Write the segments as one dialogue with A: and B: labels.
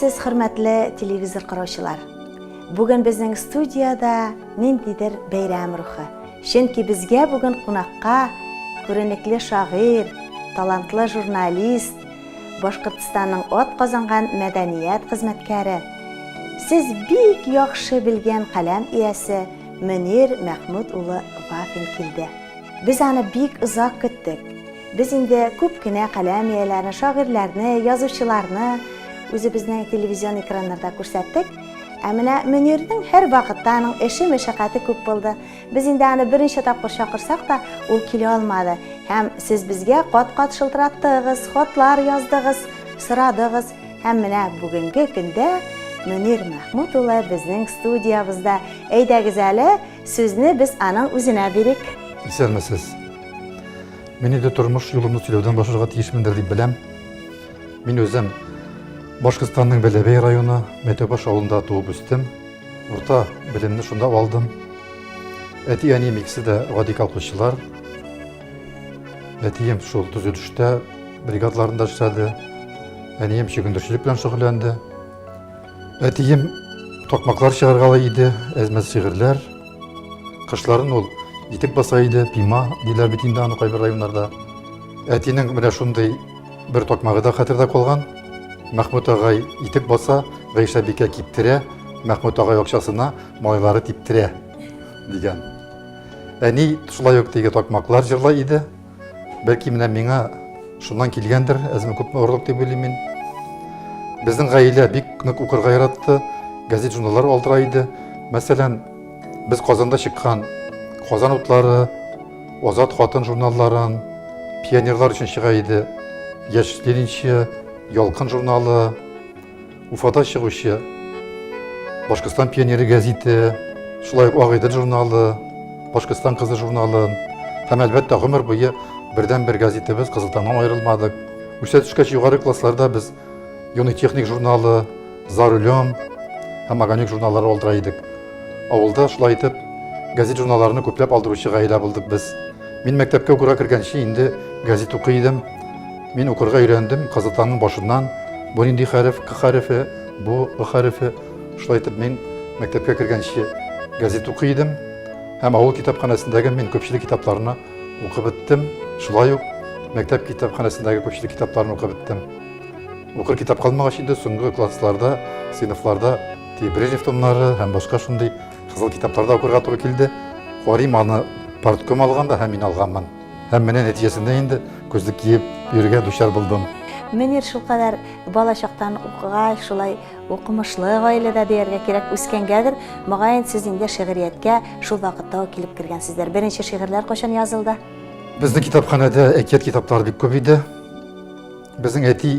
A: Кайсыз хөрмәтле телевизор караучылар. Бүген безнең студияда ниндидер бәйрәм рухы. Чөнки безгә бүген кунакка күренекле шагыйрь, талантлы журналист, Башкортстанның ат казанган мәдәният хезмәткәре, сез бик яхшы белгән каләм иясе Мөнир Мәхмүд улы Вафин килде. Без аны бик озак көттек. Без инде күп кенә каләм ияләрен, шагыйрьләрне, язучыларны үзебезнең телевизион экраннарда күрсәттек. Ә менә Мөнирнең һәр вакытта аның эше мәшәкате күп булды. Без инде аны беренче тапкыр чакырсак та, ул килә алмады. Һәм сез безгә кат-кат шылтыраттыгыз, хатлар яздыгыз, сорадыгыз. Һәм менә бүгенге көндә Мөнир Мәхмүд улы безнең студиябызда. Әйдәгез әле, сүзне без аның үзенә бирик.
B: Исәнмесез. Мин инде тормыш юлымны сөйләүдән башларга тиешмендер дип беләм. Мин үзем Башкортстанның Бәләбәй районы Мәтәбаш авылында туып үстем. Урта белемне шунда алдым. Әти-әнием икесе дә гади колхозчылар. Әтием шул төзелештә бригадаларында эшләде. Әнием чөгендерчелек белән шөгыльләнде. Әтием токмаклар чыгаргалы иде, әзмәт шигырьләр. Кышларын ул итек баса иде, пима диләр бит инде аны кайбер районнарда. Әтинең менә шундый бер токмагы да хәтердә калган. Мәхмүд агай итек баса, Гайша бикә киптерә, Мәхмүд агай акчасына майлары типтерә дигән. Әни шулай ук теге токмаклар җырлай иде. Бәлки менә миңа шуннан килгәндер, әзме күпме орлык дип уйлыйм мин. Безнең гаилә бик нык укырга яратты, газет-журналлар алдыра иде. Мәсәлән, без Казанда чыккан Казан утлары, Азат хатын журналларын, пионерлар өчен чыга иде. Яшь Ленинче, Ялкын журналы, Уфада чыгучы Башкортстан пионеры газеты, шулай ук Агыйдел журналы, Башкортстан кызы журналы. Һәм әлбәттә гомер буе бердән-бер газетебез Кызылтаңнан аерылмадык. Үсә төшкәч югары классларда без Юный техник журналы, За рулем һәм Огонек журналлары алдыра идек. Авылда шулай итеп газет журналларны күпләп алдыручы гаилә булдык без. Мин мәктәпкә укырга кергәнче инде газет укый идем. Мин укырга өйрәндем Кызылтаңның башыннан. Бу нинди хәреф, К хәрефе, бу Г хәрефе. Шулай итеп мин мәктәпкә кергәнче газет укый идем. Һәм авыл китапханәсендәге мин күпчелек китапларны укып беттем. Шулай ук мәктәп китапханәсендәге күпчелек китапларны укып беттем. Укыр китап калмагач инде соңгы классларда, сыйныфларда Брежнев томнары һәм башка шундый кызыл китапларда укырга туры килде. Карыйм аны партком алганда һәм мин алганмын. Һәм менә нәтиҗәсендә инде күзлек киеп йөрергә дучар булдым.
A: Мөнир шулкадәр бала чактан укыгач, шулай укымышлы гаиләдә дияргә кирәк үскәнгәдер, мөгаен сез инде шигырияткә шул вакытта килеп кергәнсездер. Беренче шигырьләр кайчан язылды?
B: Безнең китапханәдә әкият китаплары бик күп иде. Безнең әти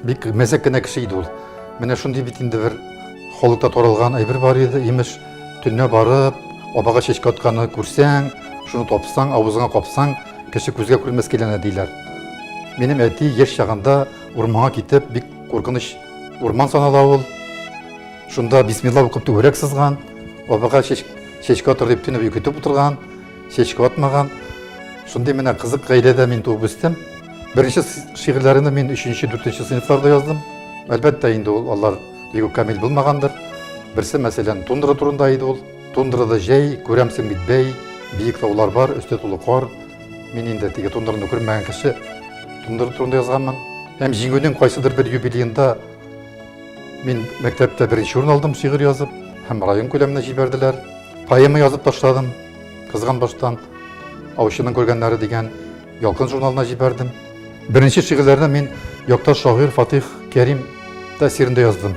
B: бик мәзәк кенә кеше иде ул. Менә шундый бит инде бер халыкта таралган әйбер бар иде. Имеш, төнне барып, абага чәчкә атканны күрсәң, шуны тапсаң, авызыңа капсаң, кеше күзгә күрмәс киләнә диләр. Минем әти яшь чагында урманга китеп, бик куркыныч урман санала ул. Шунда бисмилла укып түгәрәк сызган, абага чәчкә атыр дип төнне көтеп утырган, чәчкә атмаган. Шундый менә кызык гаиләдә мин туып үстем. Беренче шигырьләрне мин 3-4 сыйныфларда яздым. Әлбәттә инде ул алар бик камил булмагандыр. Берсе мәсәлән тундра турында иде ул. Тундрада җәй, күрәмсең бит бәй, биек таулар бар, өстә тулы кар. Мин инде теге тундраны күрмәгән кеше тундра турында язганмын. Һәм җиңүнең кайсыдыр бер юбилеенда мин мәктәптә беренче урын алдым шигырь язып, һәм район күләменә җибәрделәр. Поэма язып ташладым. Кызган баштан Аучының күргәннәре дигән Ялкын журналына җибәрдем. Беренче шигырьләрне мин якташ шагыйрь Фатих Кәрим тәэсирендә яздым.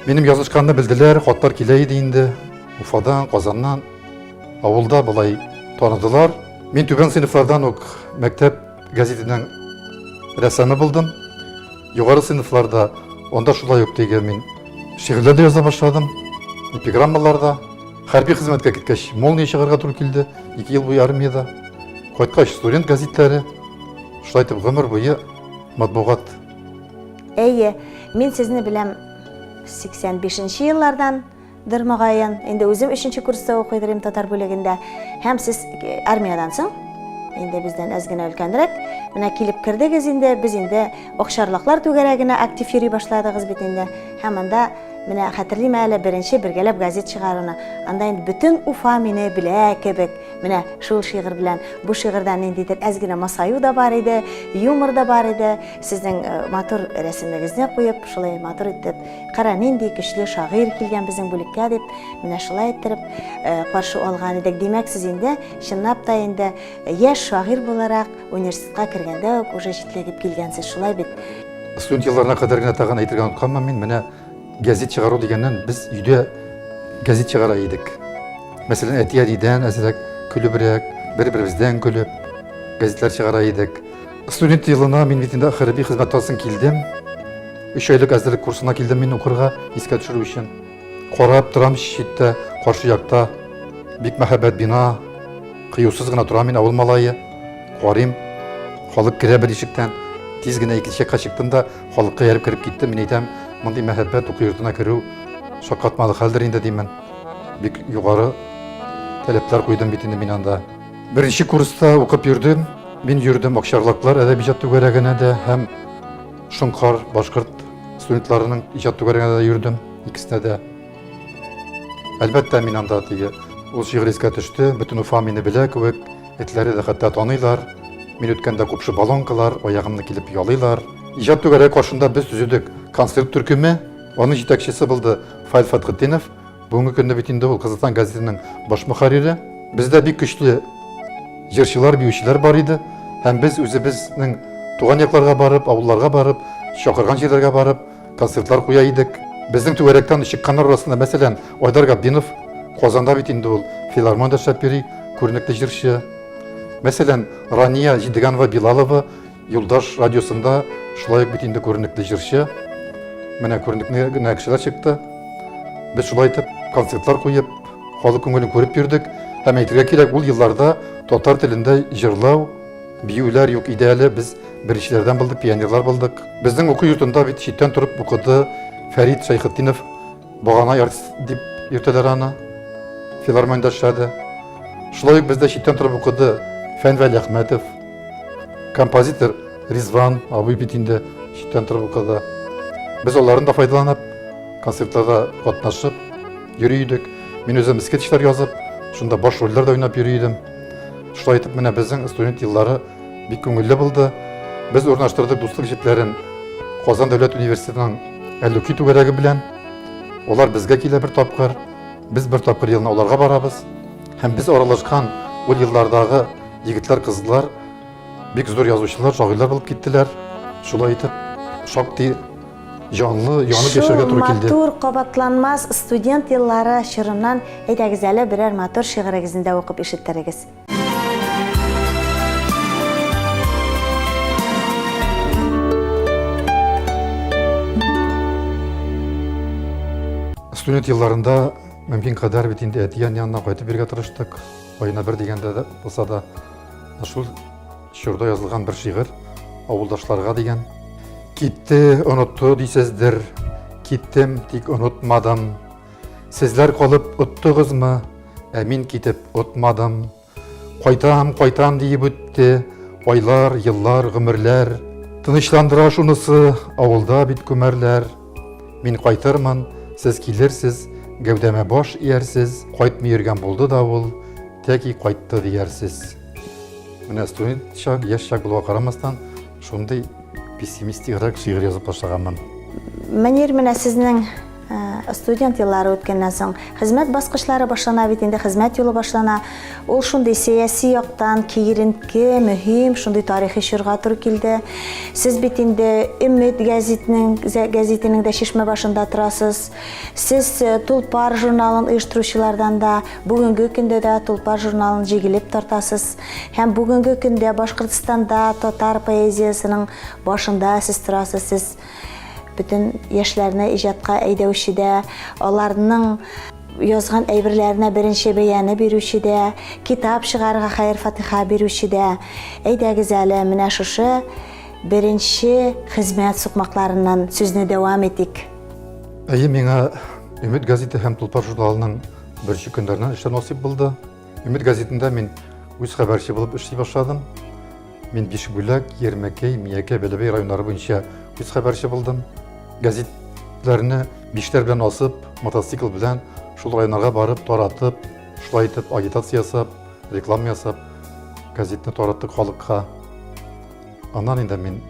B: Минем язышканны белделәр, хатлар килә иде инде. Уфадан, Казаннан, авылда болай таныдылар. Мин түбән сыйныфлардан ук мәктәп газетенең рәссамы булдым. Югары сыйныфларда онда шулай ук теге мин шигырьләрдә яза башладым. Эпиграммаларда, хәрби хезмәткә киткәч, молния чыгарга туры килде. 2 ел буе армиядә. Кайткач студент газетләре. Шулай итеп гомер буе матбугат.
A: Әйе, мин сезне беләм 85нче еллардан дырмагайын. Инде үзем 3нче курста укыйдым татар бүлегендә. Һәм сез армиядан соң инде бездән әз генә өлкәнрәк. Менә килеп кердегез инде, без инде Окшарлыклар түгәрәгенә актив йөри башладыгыз бит инде. Һәм анда менә хәтерлим әле беренче бергәләп газет чыгаруны. Анда инде бөтен Уфа мине белә кебек. Менә шул шигырь белән, бу шигырьдән ниндидер әз генә масаю да бар иде, юмор да бар иде. Сезнең матур рәсемегезне куеп, шулай матур итеп, кара нинди көчле шагыйрь килгән безнең бүлеккә дип, менә шулай иттереп каршы алган идек. Димәк, сез инде чынлап та инде яшь шагыйрь буларак университетка кергәндә үк уже җитлегеп килгәнсез, шулай бит.
B: Студент елларына кадәр генә тагын әйтергә онытканмын мин, менә газет чыгару дигәннән без өйдә газет чыгара идек. Мәсәлән, әти-әнидән әзрәк көлебрәк, бер-беребездән көлеп, газетлар чыгара идек. Студент елына мин бит инде хәрби хезмәт алсын килдем. 3 айлык әзерлек курсына килдем мин укырга, искә төшерү өчен. Карап торам читтә, каршы якта бик мәхәббәт бина, кыюсыз гына тора мин авыл малае. Карыйм, халык керә бер ишектән. Тиз генә икенче чыктым да, халыкка ярып кирип киттем. Мин әйтәм, мондый мәхәббәт уку йортына керү шаккатмалы хәлдер инде димен. Бик югары таләпләр куйдым бит инде мин анда. Беренче курста укып йөрдем. Мин йөрдем Окшарлыклар әдәби иҗат түгәрәгенә дә һәм Шуңкар башкорт студентларының иҗат түгәрәгенә дә йөрдем. Икесенә дә. Әлбәттә мин анда тиге ул шигырь искә төште. Бөтен Уфа мине белә кебек, этләре дә хәтта таныйлар. Мин үткәндә күпше балонкалар, аягымны килеп ялыйлар. Иҗат түгәрәге каршында без төзүдек концерт төркеме. Аның җитәкчесе булды Фаил Фатхетдинов. Бүгенге көндә бит инде ул Кызылстан газетының баш мөхәррире. Бездә бик көчле җырчылар, биючеләр бар иде. Һәм без үзебезнең туган якларга барып, авылларга барып, чакырган җирләргә барып, концертлар куя идек. Безнең түгәрәктән чыкканнар арасында, мәсәлән, Айдар Габдинов, Казанда бит инде ул филармониядә шәпери, күренекле җырчы. Мәсәлән, Рания Җидеганова Билалова Юлдаш радиосында шулай ук бит инде күренекле җырчы. Менә күренекле генә кешеләр чыкты. Без шулай итеп концертлар куеп, халык күңелен күреп йөрдек. Һәм әйтергә кирәк, ул елларда татар телендә җырлау, биюләр юк иде әле. Biz беренчеләрдән булдык, пионерлар булдык. Безнең уку йортында бит читтән торып укыды Фәрит Шәйхетдинов, багана артист дип йөртәләр аны. Филармониядә эшләде. Шулай ук бездә читтән торып укыды Фәнвәли Әхмәтов, композитор Ризван абый бит инде читтән торып укыды. Без алардан да файдаланып, концертларда катнашып йөри идек. Мин үзем скетчлар язып, шунда баш рольләр дә уйнап йөри идем. Шулай итеп, менә безнең студент еллары бик күңелле булды. Без урнаштырдык дуслык җипләрен Казан дәүләт университетының Әллүки түгәрәге белән. Алар безгә килә бер тапкыр, без бер тапкыр елны аларга барабыз. Һәм без аралашкан ул еллардагы егетләр, кызлар бик зур язучылар, шагыйрьләр булып киттеләр. Шулай итеп, шактый янып яшәргә туры килде.
A: Шул матур кабатланмас студент еллары чорыннан әйдәгез әле берәр матур шигырегезне дә укып ишеттерегез.
B: Студент елларында мөмкин кадәр бит инде әтиян янына кайтып биргә тырыштык. Айына бер дигәндә дә булса да шул чорда язылган бер шигырь авылдашларга дигән. Китте, онытты дисездер, киттем, тик онытмадым. Сезләр калып оттыгызмы, ә мин китеп отмадым. Кайтам диеп үтте, айлар, еллар, гомерләр. Тынычландыра шунысы, авылда бит күмәрләр. Мин кайтырмын, сез килерсез, гәүдәмә баш иярсез. Кайтмый йөргән булды да ул, тәки кайтты диярсез. Менә студент чак, яшь чак булуга карамастан, шундый пессимистигрәк шигырь язып башлаганмын.
A: Мәнир, менә сезнең студент еллары үткәннән соң хезмәт баскычлары башлана бит инде, хезмәт юлы башлана. Ул шундый сәяси яктан киеренке, мөһим, шундый тарихи чорга туры килде. Сез бит инде Өмет гәзитенең дә шишмә башында торасыз. Сез Тулпар журналын оештыручылардан да, бүгенге көндә дә Тулпар журналын җигелеп тартасыз. Һәм бүгенге көндә Башкортстанда татар поэзиясының башында сез торасыз. Сез bütün яшьләрне иҗатка әйдәүчедә, аларның язган әйберләренә беренче бәяне бирүчедә, китап чыгарга хәйр-фатиха бирүчедә. Әйдәгез әле менә шушы беренче хезмәт сукмакларыннан сүзне дәвам итик.
B: Әйе, миңа Өмет газеты һәм Тулпар журналының беренче көндәреннән эшләр насыйп булды. Өмет газетында мин үз хәбәрче булып эшли башладым. Мин Бишбүләк, Ермәкәй, Миякә, Бәләбәй районнары буенча үз хәбәрче булдым. Гәзитләрне биштәр белән асып, мотоцикл белән шул районнарга барып, таратып, шулай итеп агитация ясап, реклама ясап, гәзитне тараттык халыкка. Аннан инде мин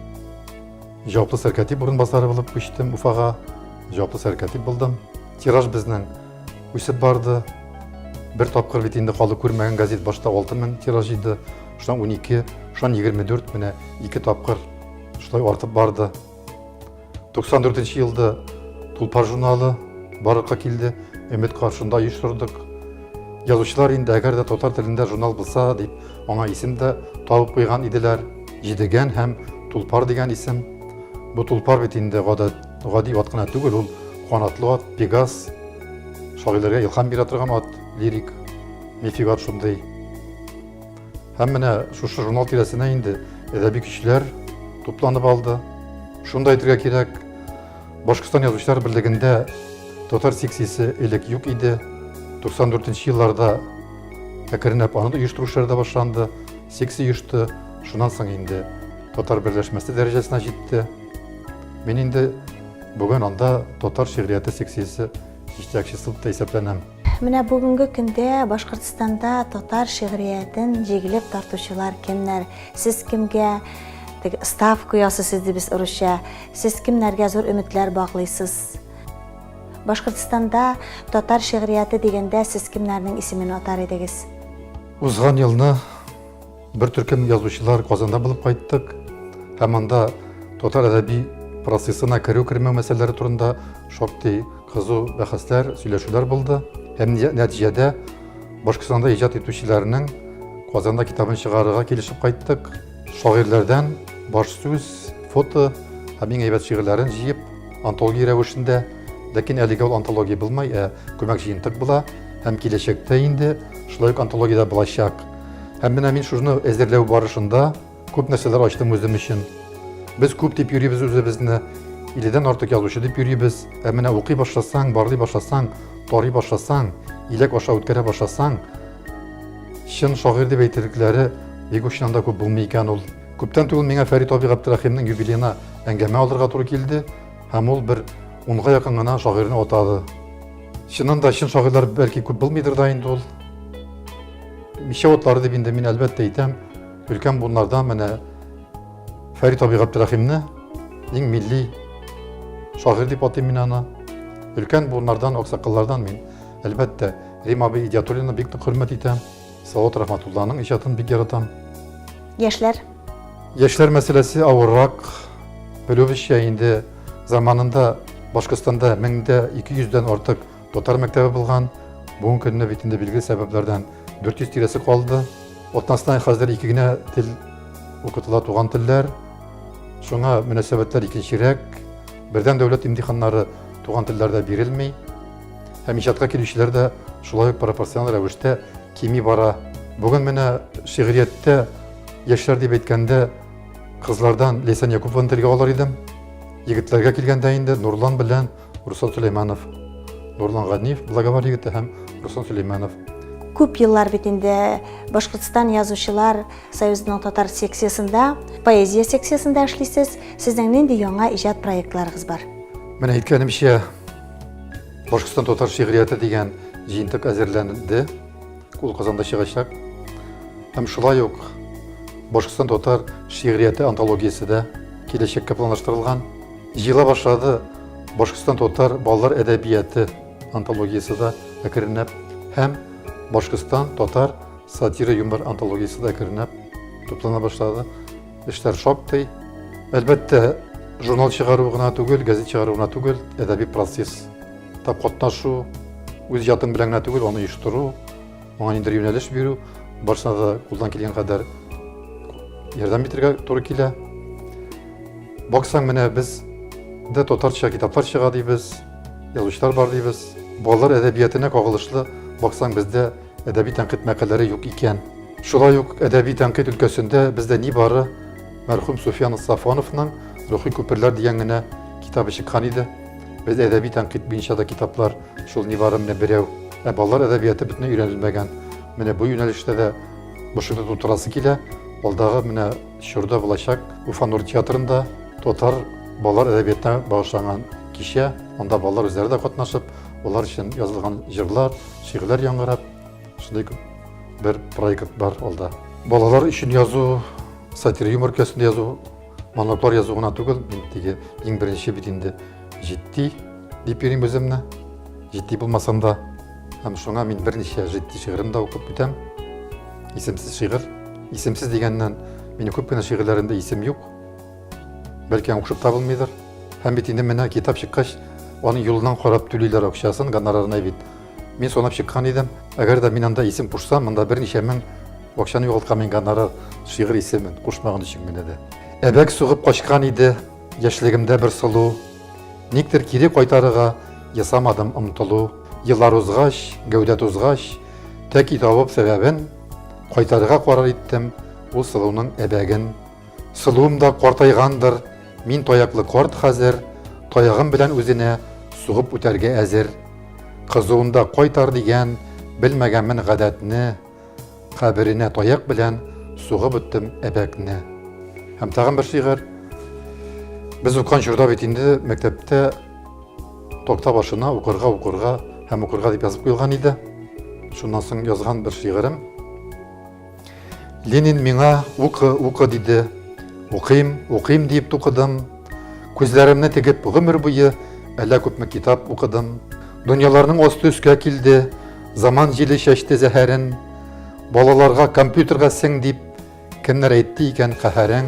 B: җаваплы сәркәтип урынбасары булып күчтем Уфага. Җаваплы сәркәтип булдым. Тираж безнең үсеп барды. Бер тапкыр бит инде халык күрмәгән гәзит башта 6000 тираж иде. Шуннан 12, шуннан 24, менә 2 тапкыр шулай артып барды. 94 елда Тулпар журналы барлыкка килде. Өмет каршында оештырдык. Язучылар инде әгәр дә татар телендә журнал булса дип, аңа исем дә табып куйган иделәр. Җидегән һәм Тулпар дигән исем. Бу Тулпар бит инде гади ат кына түгел, ул канатлы ат, Пегас. Шагыйрьләргә илһам бирә торган ат, лирик, мифик ат шундый. Һәм менә шушы журнал тирәсенә инде әдәби көчләр тупланып алды. Шунда әйтергә кирәк, Башкортстан Язучылар берлегендә татар секциясе элек юк иде. 94 елларда әкренләп аны оештыру эшләре дә башланды. Секция оешты. Шуннан соң инде татар берләшмәсе дәрәҗәсенә җитте. Мин инде бүген анда татар шигърияте секциясе җитәкчесе булып исәпләнәм.
A: Менә бүгенге көндә Башкортстанда татар шигъриятен җигелеп тартучылар кемнәр? Сез кемгә ставка ясыйсыз дибез урысча? Сез кемнәргә зур өметләр баглыйсыз? Башкортстанда татар шигърияте дигәндә сез кемнәрнең исемен атар идегез?
B: Узган елны бер төркем язучылар Казанда булып кайттык. Һәм анда татар әдәби процессына керү-кермәү мәсьәләләре турында шактый кызу бәхәсләр, сөйләшүләр булды. Һәм нәтиҗәдә Башкортстанда иҗат итүчеләрнең Казанда китабын чыгарырга килешеп кайттык. Шагыйрьләрдән баш сүз, фото һәм иң әйбәт шигырьләрен җыеп антология рәвешендә, ләкин әлегә ул антология булмай, күмәк җыентык була һәм киләчәктә инде шулай ук антологиядә булачак. Һәм менә мин шуны әзерләү барышында күп нәрсәләр ачтым үзем өчен. Без күп дип йөрибез үзебезне, 50дән артык язучы дип йөрибез. Менә укый башласаң, барлый башласаң, тарый башласаң, иләк аша үткәрә башласаң, чын шагыйрь дип әйтерлекләре бик очранда күп булмый икән ул. Күптән түгел миңа Фәрит Габдрахимның юбилеена әңгәмә алырга туры килде, һәм ул бер 10га якын гына шагыйрьне атады. Чыннан да чын шагыйрьләр бәлки күп булмыйдыр да инде ул. Мишә атлары дип инде мин әлбәттә әйтәм, өлкән bunlardan менә Фәрит Габдрахимны иң милли шагыйрь дип атыйм мин аны. Өлкән bunlardan, аксакаллардан мин әлбәттә Рим абый Идиятуллины бик хөрмәт итәм. Салават Рахматулланың иҗатын бик яратам.
A: Яшьләр
B: Яшьләр мәсьәләсе авыррак. Белүебезчә инде заманында Башкортстанда 1200дән артык татар мәктәбе булган. Бүген көнне бит инде билгеле сәбәпләрдән 400 тирәсе калды. Атнасына хәзер 2 генә тел укытыла, туган телләр. Шуңа мөнәсәбәтләр икенчерәк. Бердән дәүләт имтиханнары туган телләрдә бирелми. Һәм иҗатка килүчеләр дә шулай ук пропорциональ рәвештә кими бара. Бүген менә шигъриятта яшьләр дип әйткәндә кызлардан Лейсан Яковлевны телгә алыр идем. Егетләргә килгәндә инде Нурлан белән Руслан Сөләйманов. Нурлан Ганиев, Благовар егете һәм Руслан Сөләйманов.
A: Күп еллар бит инде Башкортстан Язучылар союзының татар секциясында, поэзия секциясында эшлисез. Сезнең нинди яңа иҗат проектларыгыз бар?
B: Менә әйткәнемчә, Башкортстан татар шигърияте дигән җыентык әзерләнде. Ул Казанда чыгачак. Һәм шулай ук Башкортстан татар шигърияте антологиясе дә киләчәккә планлаштырылган. Җыела башлады Башкортстан татар балалар әдәбияты антологиясе дә әкренләп һәм Башкортстан татар сатира юмор антологиясе дә әкренләп туплана башлады. Эшләр шактый. Әлбәттә, журнал чыгару гына түгел, газет чыгару гына түгел, әдәби процесс. Тап катнашу, үз ятың белән генә түгел, аны оештыру, аңа ниндидер юнәлеш бирү, барысына да кулдан килгән кадәр ярдәм итәргә туры килә. Баксаң, менә без дә татарча китаплар чыга дибез, язучылар бар дибез. Балалар әдәбиятына кагылышлы баксаң, бездә әдәби тәнкыйть мәкаләләре юк икән. Шулай ук әдәби тәнкыйть өлкәсендә бездә ни бары мәрхүм Суфиян Сафоновның Рухи күперләр дигән генә китабы чыккан иде. Без әдәби тәнкыйть буенча да китаплар шул ни бары менә берәү. Балалар әдәбияты бөтенләй өйрәнелмәгән. Менә бу юнәлештә дә бушыны тутырасы килә. Алдағы менә шурда булачак Уфа Нур театрында татар балалар әдәбиятына багышланган кичә. Анда балалар үзләре дә катнашып, алар өчен язылган җырлар, шигырьләр яңгырап, шундый бер проект бар алда. Балалар өчен язу, сатир юмор көсендә язу, монологлар язу гына түгел, мин теге иң беренче бит инде җитди дип йөрим үземне. Җитди булмасам да, һәм шуңа мин берничә җитди шигырем да укып битәм. Исемсез шигырь. Исемсез дигәннән минем күп кенә шигырьләремдә исем юк. Бәлки укшып табылмыйдыр. Һәм бит инде менә китап чыккач, аның юлынан карап түлиләр акчасын, гонорарына бит. Мин санап чыккан идем. Әгәр дә мин анда исем кушсам, монда берничә мең акчаны югалткан мин гонорар шигырь исемен кушмаган өчен генә дә. Әбәк сугып качкан иде, яшьлегемдә бер сылу. Никтер кире кайтарыга ясамадым омтылу. Еллар узгач, гәүдә тузгач, тәки табып сәбәбен кайтарыга карар иттем ул сылуның әбәген. Сылуым да картайгандыр, мин таяклы карт хәзер, таягым белән үзенә сугып үтәргә әзер. Кызуында кайтар дигән белмәгәнмен гадәтне, каберенә таяк белән сугып үттем әбәкне. Һәм тагын бер шигырь. Без уккан чорда бит инде мәктәптә такта башына укырга һәм укырга дип язып куелган иде. Шуннан соң язган бер шигырем. Ленин миңа укы диде. Укыйм дип тукыдым. Күзләремне тегеп гомер буе әллә күпме китап укыдым. Дөньяларның асты өскә килде. Заман җиле чәчте зәһәрен. Балаларга компьютерга сең дип кемнәр әйтте икән каһәрең.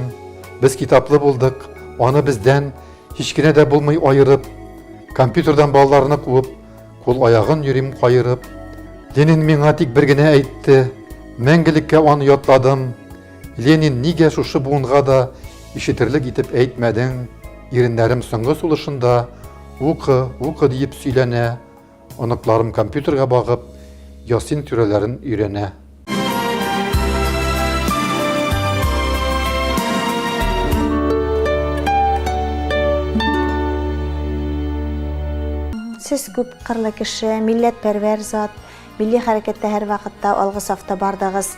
B: Без китаплы булдык. Аны бездән һич кенә дә булмый айырып. Компьютердан балаларны куып, кул аягын йөрим кайырып. Ленин миңа тик бер генә әйтте. Мәңгелеккә аны ятладым. Ленин нигә шушы буынга да ишетерлек итеп әйтмәдең? Иреннәрем соңгы сулышында укы дип сөйләнә. Оныкларым компьютерга багып, Ясин түрәләрен өйрәнә.
A: Сез күп кырлы кеше, милләтпәрвәр зат, милли хәрәкәттә һәр вакытта алгы сафта бардыгыз.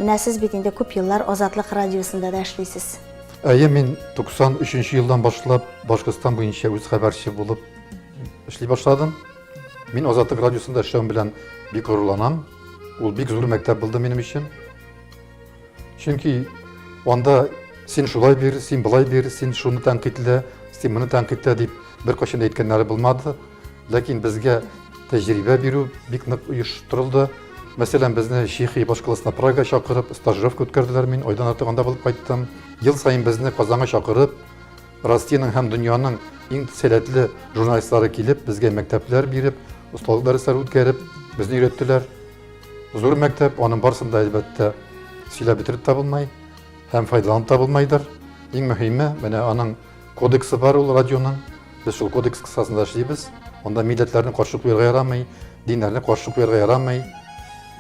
A: Менә сез бит инде күп еллар Азатлык радиосында да эшлисез.
B: Әйе, мин 93 елдан башлап Башкортстан буенча үз хәбәрче булып эшли башладым. Мин Азатлык радиосында эшләүем белән бик горурланам. Ул бик зур мәктәп булды минем өчен. Чөнки анда син шулай бир, син булай бир, син шуны тәнкыйтьлә, син моны тәнкыйтьлә дип бер кашын әйткәннәре булмады. Ләкин безгә тәҗрибә бирү бик нык оештырылды. Мәсәлән, безне Чехия башкаласына Прага чакырып, стажировка үткәрделәр, мин айдан артык анда булып кайттым. Ел сайын безне Казанга чакырып, Россиянең һәм дөньяның иң сәләтле журналистлары килеп, безгә мәктәпләр биреп, осталык дәресләре үткәреп, безне өйрәттеләр. Зур мәктәп, аның барсында әлбәттә сөйләп бетереп тә булмай, һәм файдаланып та булмайдыр. Иң мөһиме, менә аның кодексы бар ул радионың. Без шул кодекс кысасында эшлибез. Анда милләтләрне каршы куярга ярамый, диннәрне каршы куярга ярамый.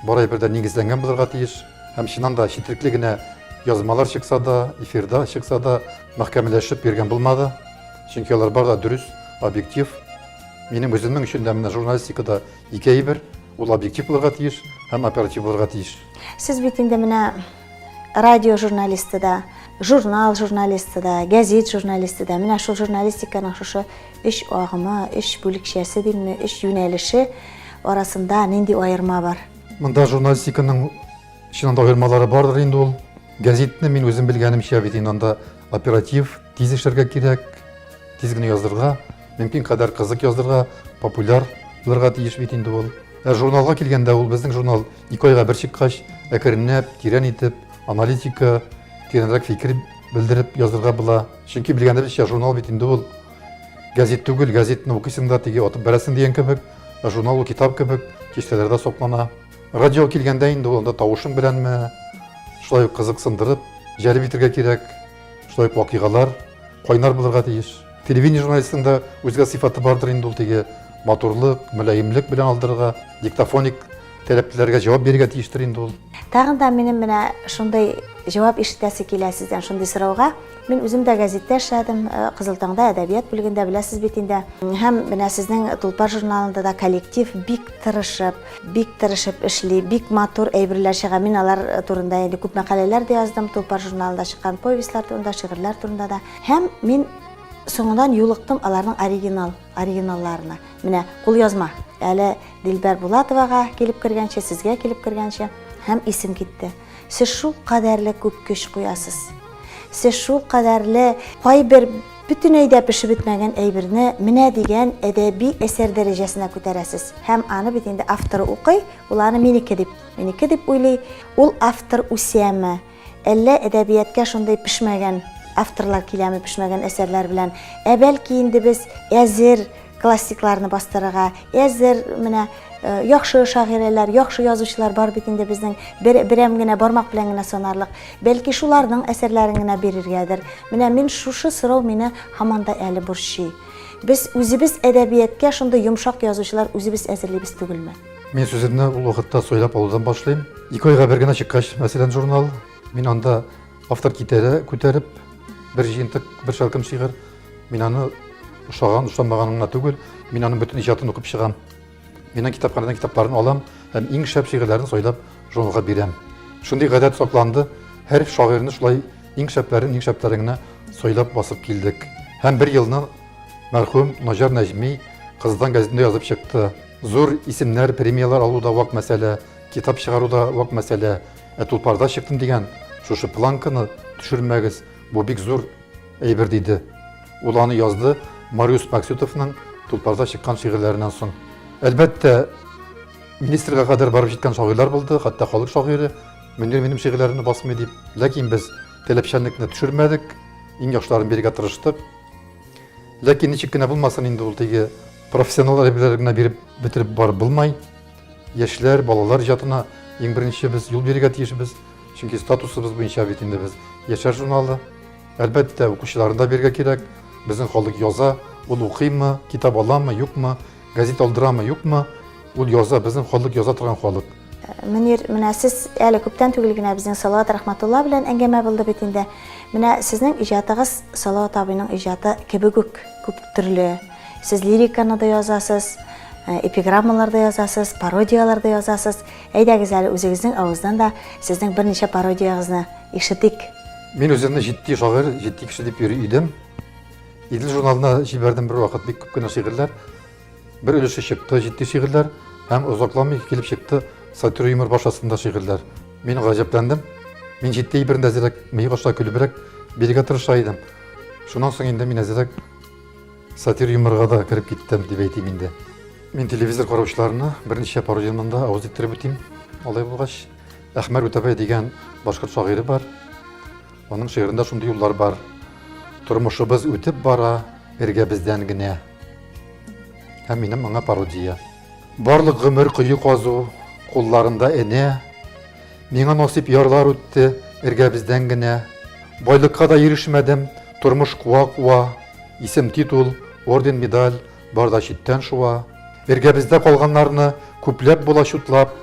B: Барай бердә нигезләнгән булырга тиеш. Һәм чыннан да четерекле генә язмалар чыкса да, эфирда чыкса да, мәхкәмәләшеп биргән булмады. Чөнки алар бар да дөрес, объектив. Минем үземнең өчен дә менә журналистикада ике әйбер, ул объектив булырга тиеш һәм оператив булырга тиеш.
A: Сез бит инде менә радио журналисты да, журнал журналисты да, гәзит журналисты да, менә шул журналистиканың шушы эш агымы, эш бүлекчәсе димме, эш юнәлеше арасында нинди аерма бар?
B: Монда журналистиканың чыннан да аермалары бардыр инде ул. Гәзитне мин үзем белгәнемчә бит анда оператив, тиз эшләргә кирәк, тиз генә язырга, мөмкин кадәр кызык язырга, популяр булырга тиеш бит инде ул. Журналга килгәндә ул безнең журнал 2 айга бер чыккач, әкренләп, тирән итеп, аналитика, тирәнрәк фикер белдереп язырга була. Чөнки белгәнебезчә журнал бит инде ул гәзит түгел, гәзитне укыйсың да теге атып бәрәсең дигән кебек, журнал ул китап кебек, киштәләрдә соклана. Радио килгәндә инде ул анда тавышың беләнме, шулай кызыксындырып, җәлеп итәргә кирәк, шулай вакыйгалар кайнар булырга тиеш. Телевидение журналистында үзгә сыйфаты бардыр инде ул теге матурлык, мөлаимлек белән алдырырга, диктофоник таләпләргә җавап бирергә тиештер инде ул.
A: Тагын да минем менә шундай җавап ишетәсе килә сездән шундый сорауга. Мин үзем дә газеттә эшләдем, Кызыл таңда әдәбият бүлегендә, беләсез бит инде. Һәм менә сезнең Тулпар журналында да коллектив бик тырышып эшли, бик матур әйберләр чыга. Мин алар турында инде күп мәкаләләр дә яздым, Тулпар журналында чыккан повестьлар турында, шигырьләр турында да. Һәм мин соңыннан юлыктым аларның оригиналларына. Менә кулъязма. Әле Дилбәр Булатовага килеп кергәнче, сезгә килеп кергәнче һәм исем китте. Сез шул кадәрле күп көч куясыз. Сез шул кадәрле кайбер бөтенләй дә пешеп бетмәгән әйберне менә дигән әдәби әсәр дәрәҗәсенә күтәрәсез. Һәм аны бит инде авторы укый, ул аны минеке дип уйлый. Ул автор үсәме? Әллә әдәбиятка шундай пешмәгән авторлар киләме, пешмәгән әсәрләр белән? Бәлки инде без әзер классикларны бастырырга, әзер менә яхшы шагыйрәләр, яхшы язучылар бар бит инде безнең берәм генә бармак белән генә санарлык. Бәлки шуларның әсәрләрен генә бирергәдер. Менә мин шушы сорау мине һаман да әле борчый. Без үзебез әдәбиятка шундый йомшак язучылар үзебез әзерлибез түгелме?
B: Мен сүземне ул вакытта сойлап алудан башлыйм. 2 айга бер генә чыккач, мәсәлән, журнал, мин анда автор күтәреп, бер җыентык, бер шалкым шигырь, мин аны ушамаганымна түгел, мин аның бөтен иҗатын укып чыгам. Минем китапханадан китапларын алам һәм иң шәп шигырьләрен сойлап журналга бирәм. Шундый гадәт сакланды, һәр шагыйрьне шулай иң шәпләрен сойлап басып килдек. Һәм бер елны мәрхүм Наҗар Нәҗми Кыздан газетында язып чыкты. Зур исемнәр, премиялар алуда вак мәсьәлә, китап чыгаруда вак мәсьәлә. Тулпарда чыктым дигән шушы планканы төшермәгез, бу бик зур әйбер диде. Ул аны язды Мариус Максютовның Тулпарда чыккан шигырьләреннән соң. Әлбәттә, министрга кадәр барып җиткән шагыйрьләр булды, хәтта халык шагыйре, минем шигырьләрне басмый дип. Ләкин без таләпчәнлекне төшермәдек, иң яхшыларын бирергә тырыштык. Ләкин ничек кенә булмасын инде ул теге профессионал әйберләрне биреп бетереп барып булмай. Яшьләр, балалар иҗатына иң беренче без юл бирергә тиешбез, чөнки статусыбыз буенча бит инде без яшьләр журналы. Әлбәттә, укучыларын да бирергә кирәк. Безнең халык яза, ул укыймы, китап аламы, юкмы, газет алдырамы, юкмы, ул яза, безнең халык яза торган халык.
A: Менә сез әле күптән түгел генә безнең Салават Рахматулла белән әңгәмә булды бит инде. Менә сезнең иҗатыгыз Салават абыйның иҗаты кебек үк күп төрле. Сез лириканы да язасыз, эпиграммалар да язасыз, пародиялар да язасыз. Әйдәгез әле үзегезнең авыздан да сезнең берничә пародиягызны ишетик.
B: Мин үземне җитди шагыйрь, җитди кеше дип йөри идем. Идел журналына җибәрдем бер вакыт бик күп кенә шигырьләр. Бер өлеше чыкты, җитди шигырьләр, һәм озакламый килеп чыкты сатир юмор башасында шигырьләр. Мин гаҗәпләндем. Мин җитди бер нәзерәк, мыек аша көлебрәк бирергә тырыша идем. Шуннан соң инде мин нәзерәк сатир юморга да кирип киттем дип әйтим инде. Мин телевизор караучыларны берничә пародиямда авыз иттереп үтим. Алай булгач, Әхмәр Үтәбай дигән башкорт шагыйре бар. Аның шигырендә шундый юллар бар. Тормышыбыз үтеп бара, эргәбездән генә. Һәм минем аңа пародия. Барлык гомер кыю казу, кулларында энә. Миңа насип ярлар үтте, эргәбездән генә. Байлыкка да ирешмәдем, тормыш куа-куа. Исем, титул, орден, медаль, бар да читтән шуа. Эргәбездә калганнарны күпләп була чутлап.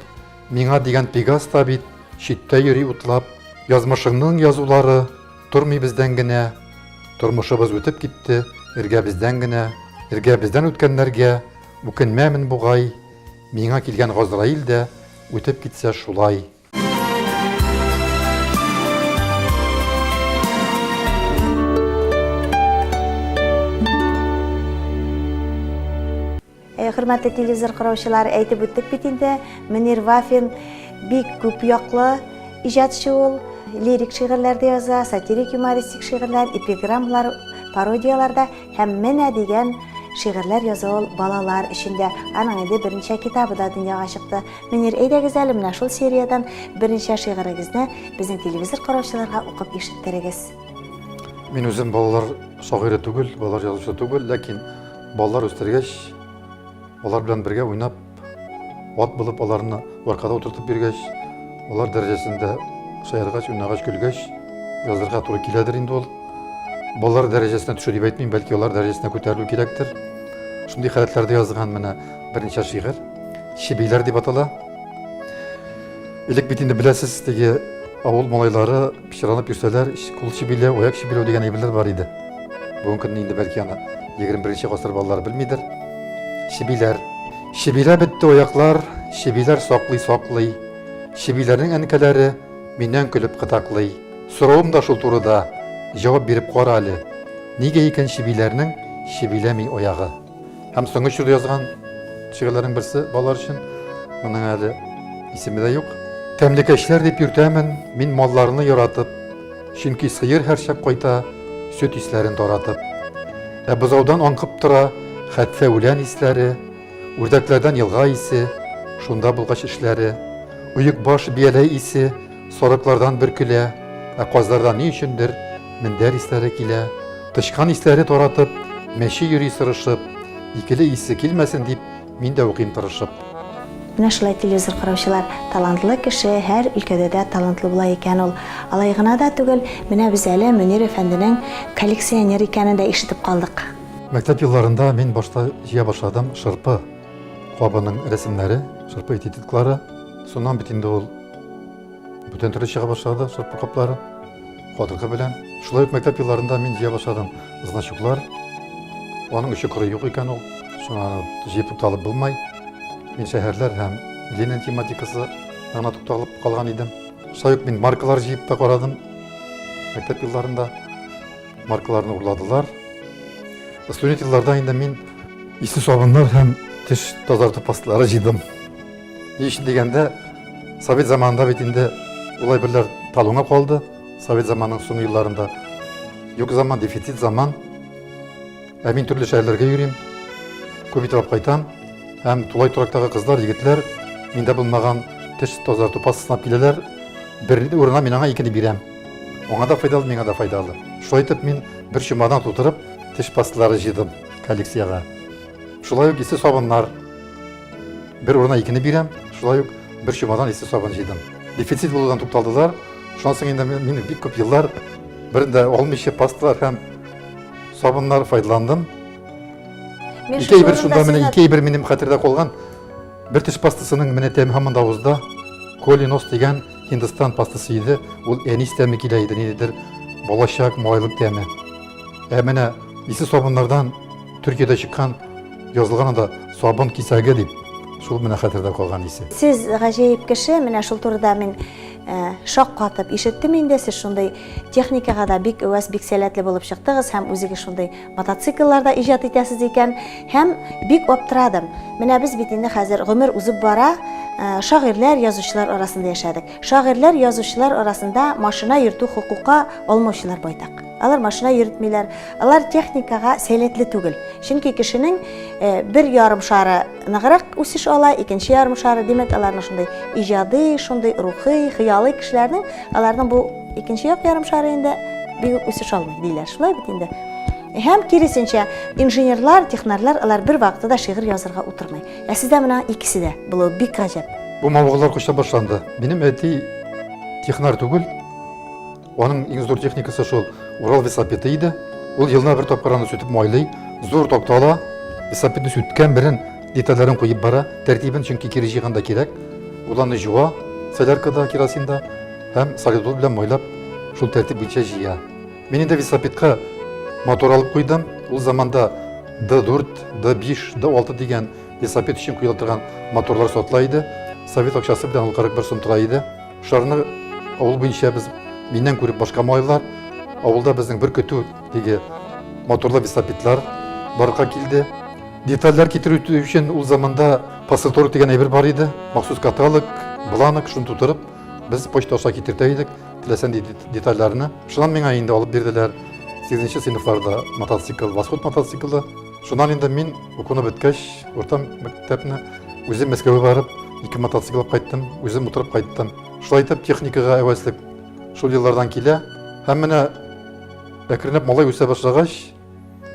B: Миңа дигән Пегас та бит, читтә йөри утлап. Язмышыңның язулары, тормый бездән генә. Тормышыбыз үтеп китте, эргәбездән генә. Эргәбездән үткәннәргә үкенмәмен бугай. Миңа килгән Газраил дә үтеп китсә шулай.
A: Хөрмәтле телевизор караучылар, әйтеп үттек бит инде, Мөнир Вафин бик күп яклы иҗатчы ул. Лирик шигырьләр дә яза, сатирик юмористик шигырьләр, эпиграммалар, пародияларда һәм менә дигән шигырьләр яза ул балалар эчендә. Аның инде берничә китабы да дөньяга чыкты. Мөнир, әйдәгез әле менә шул сериядан берничә шигырегезне безнең телевизор караучыларга укып ишеттерегез.
B: Мин үзем балалар шагыйре түгел, балалар язучы түгел, ләкин балалар үстергәч, алар белән бергә уйнап, ат булып аларны варкада утыртып биргәч, алар дәрәҗәсендә шаяргач, уйнагач, көлгәч, язырга туры киләдер инде ул. Балалар дәрәҗәсенә төшү дип әйтмим, бәлки алар дәрәҗәсенә күтәрелү кирәктер. Шундый хәлләрдә язган менә берничә шигырь, Чебиләр дип атала. Элек бит инде беләсез, теге авыл малайлары пычранып йөрсәләр, кул чибиле, аяк чибиле дигән әйберләр бар иде. Бүгенге көнне инде бәлки аны 21 гасыр балалары белмидер. Чибилә бетте аяклар, чибиләр саклый. Чибиләрнең әнкәләре миннән көлеп кытаклый. Соравым да шул турыда, җавап биреп кара әле. Нигә икән чибиләрнең чибиләми аягы? Һәм соңгы чорда язган шигырьләрнең берсе балалар өчен, моның әле исеме дә юк. Тәмлекәчләр дип йөртәмен, мин малларны яратып, чөнки сыер һәрчәк кайта, сөт исләрен таратып. Бозаудан аңкып тора, хәтфә үлән исләре, үрдәкләрдән елга исе, шунда булгач эшләре. Уйык баш бияләй исе, сарыклардан бөркелә, казлардан ни өчендер мендәр исләре килә. Тышкан исләре таратып, мәче йөри сырышып, икеле исе килмәсен дип, мин дә укыйм тырышып.
A: Менә шулай телевизор караучылар, талантлы кеше һәр өлкәдә дә талантлы була икән ул. Алай гына да түгел, менә біз әле Мөнир әфәнденең коллекционер икәнен дә ишетеп калдык.
B: Мәктәп елларында мин башта җыя башладым шырпы кабының рәсемнәре, шырпы этикетлары. Соннан бит инде ул бүтән төрле чыга башлады, шырпы каплары, кадыргы белән. Шулай ук мәктәп елларында мин җыя башладым значоклар. Аның өче кыры юк икән ул. Шуны җыеп тукталып булмай. Мин шәһәрләр һәм Ленин тематикасы гына тукталып калган идем. Шулай ук мин маркалар җыеп та карадым. Мәктәп елларында маркаларны урладылар. Студент елларда инде мин исе сабыннар һәм теш тазарту пасталары җыйдым. Ни өчен дигәндә, Совет заманында бит инде улай берләр талуңа калды. Совет заманының соңгы елларында юк заман, дефицит заман. Мин төрле шәһәрләргә йөрим, күп итеп кайтам. Һәм тулай турактагы кызлар, егетләр миндә булмаган теш тазарту пастасына киләләр. Бер урынга мин аңа икене бирәм. Аңа да файдалы, миңа да файдалы. Шулай итеп мин бер чумадан тутырып теш пасталары җыйдым коллекцияга. Шулай ук исе сабыннар. Бер урынга икене бирәм. Шулай ук бер чумадан исе сабын җыйдым. Дефицит булудан тукталдылар. Шуннан соң инде мин бик күп еллар бердә алмыйча пасталар һәм сабыннар файдаландым. Ике бер минем хәтердә калган бер теш пастасының менә тәме һаман да авызда. Колинос дигән Hindistan pastası иде. Ул әнис тәме килә иде, нидер балачак, майлык тәме. Менә исе сабыннардан Төркиядә чыккан язылган да сабын кисәге дип. Шул менә хәтердә калган исе.
A: Сез гаҗәеп кеше, менә шул турыда мин шаккатып ишеттем инде. Сез шундай техникага да бик әвәс, бик сәләтле булып чыктыгыз һәм үзегез шундай мотоциклларда иҗат итәсез икән. Һәм бик аптырадым. Менә без бит инде хәзер гомер узып бара, шагыйрьләр, язучылар арасында яшәдек. Шагыйрьләр, язучылар арасында машина йөртү хукукка алмаучылар байтак. Алар машина йөртмиләр, алар техникага сәләтле түгел. Чөнки кешенең бер ярым шары ныграк үсеш ала, икенче ярым шары, димәк, аларның шундай иҗади, шундай рухи, хыялый кешеләрнең, аларның бу икенче ярым шары инде бик үсеш алмый диләр. Шулай бит инде. Һәм киресенчә, инженерлар, технарлар алар бер вакытта шигырь язарга утырмый. Сездә менә икесе дә булу бик гаҗәп.
B: Бу мавыгылар коча башланды. Минем әти технар түгел. Аның иң зур техникасы шул Урал велосипеды иде. Ул елына бер тапкыраны сүтеп майлый, зур токтала, велосипедны сүткән белән детальләрен куеп бара, тәртибен чөнки кире җыйганда кирәк. Уларны жуа, соляркада, керосинда һәм солидол белән майлап, шул тәртип буенча җыя. Мин инде велосипедка мотор алып куйдым. Ул заманда D4, D5, D6 дигән велосипед өчен куела торган моторлар сатыла иде. Совет акчасы белән ул 41 сум тора иде. Шарны авыл буенча без миннән күреп башка майлар, авылда безнең бер көтү диге моторлы велосипедлар барга килде. Детальләр китерү өчен ул заманда пассатор дигән әйбер бар иде. Махсус каталог, бланок шуны тутырып, без почта аша китертә идек. Теләсән детальләрне. Шуннан миңа инде алып бирделәр. 8нче сыйныфларда мотоцикл, восход мотоциклы. Шуннан инде мин укуны беткәч, урта мәктәпне үзем Мәскәүгә барып, 2 мотоцикл алып кайттым, үзем утырып кайттым. Шулай итеп техникага әвәслек шул еллардан килә. Һәм менә әкренләп малай үсә башлагач,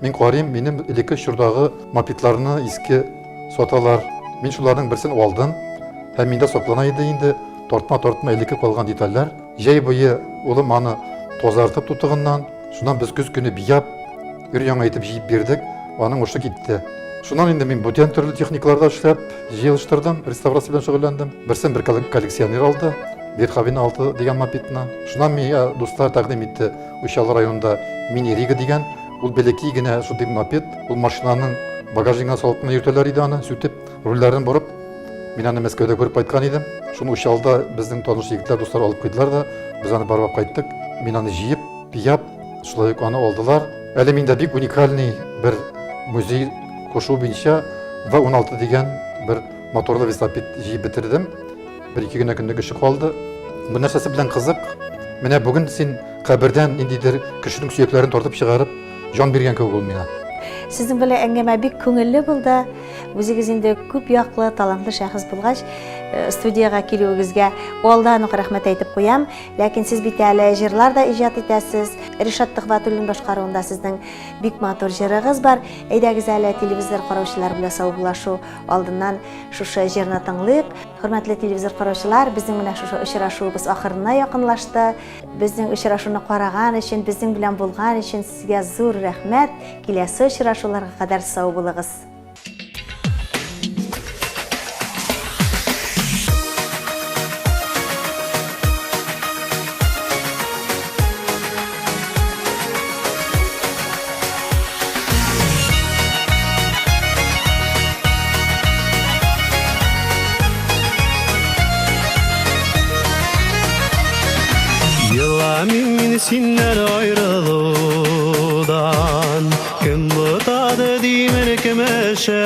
B: мин карыйм, минем элекке чордагы мопедларны иске саталар. Мин шуларның берсен алдым. Һәм миндә саклана иде инде тартма элекке калган детальләр. Җәй буе улым аны тазартып тутыгыннан, шуннан без көз көне бияп, өр яңа итеп җыеп бирдек. Аның ушы китте. Шунан инде мин бүтән төрле техникаларда эшләп, җыелыштырдым, реставрация белән шөгыльләндем. Берсен бер коллекционер алды, Бирхавин 6 дигән мопедны. Шунан миңа дуслар тәкъдим итте, Учалы районында Мини-Рига дигән, ул бәләкәй генә шундый мопед, ул машинаның багажнигына салып кына йөртәләр иде аны, сүтеп, рульләрен борып. Мин аны Мәскәүдә күреп кайткан идем. Шуны Учалда безнең таныш егетләр, дуслар алып куйдылар да, без аны барып кайттык. Мин аны җыеп, пияп, шулай ук аны алдылар. Әле миндә бик уникальный бер музей кушу буенча V16 дигән бер моторлы велосипед җыеп бетердем. Бер-ике генә көндә эше калды. Бу нәрсәсе белән кызык. Менә бүген син кабердән ниндидер кешенең сөякләрен тартып чыгарып, җан биргән кебек ул миңа.
A: Сезнең белән әңгәмә бик күңелле булды. Үзегез инде күп яклы, талантлы шәхес булгач, студияга килүегезгә алдан ук рәхмәт әйтеп куям. Ләкин сез бит әле җырлар да иҗат итәсез. Ришат Төхвәтуллин башкаруында сезнең бик матур җырыгыз бар. Әйдәгез әле телевизор караучылар белән саубуллашу алдыннан шушы җырны тыңлыйк. Хөрмәтле телевизор караучылар, безнең менә шушы очрашуыбыз ахырына якынлашты. Безнең очрашуны караган өчен, безнең белән булган өчен сезгә зур рәхмәт. Киләсе очрашуларга кадәр сау булыгыз.
C: Min sinden ayrılıdan kim butadı dimer kemeşe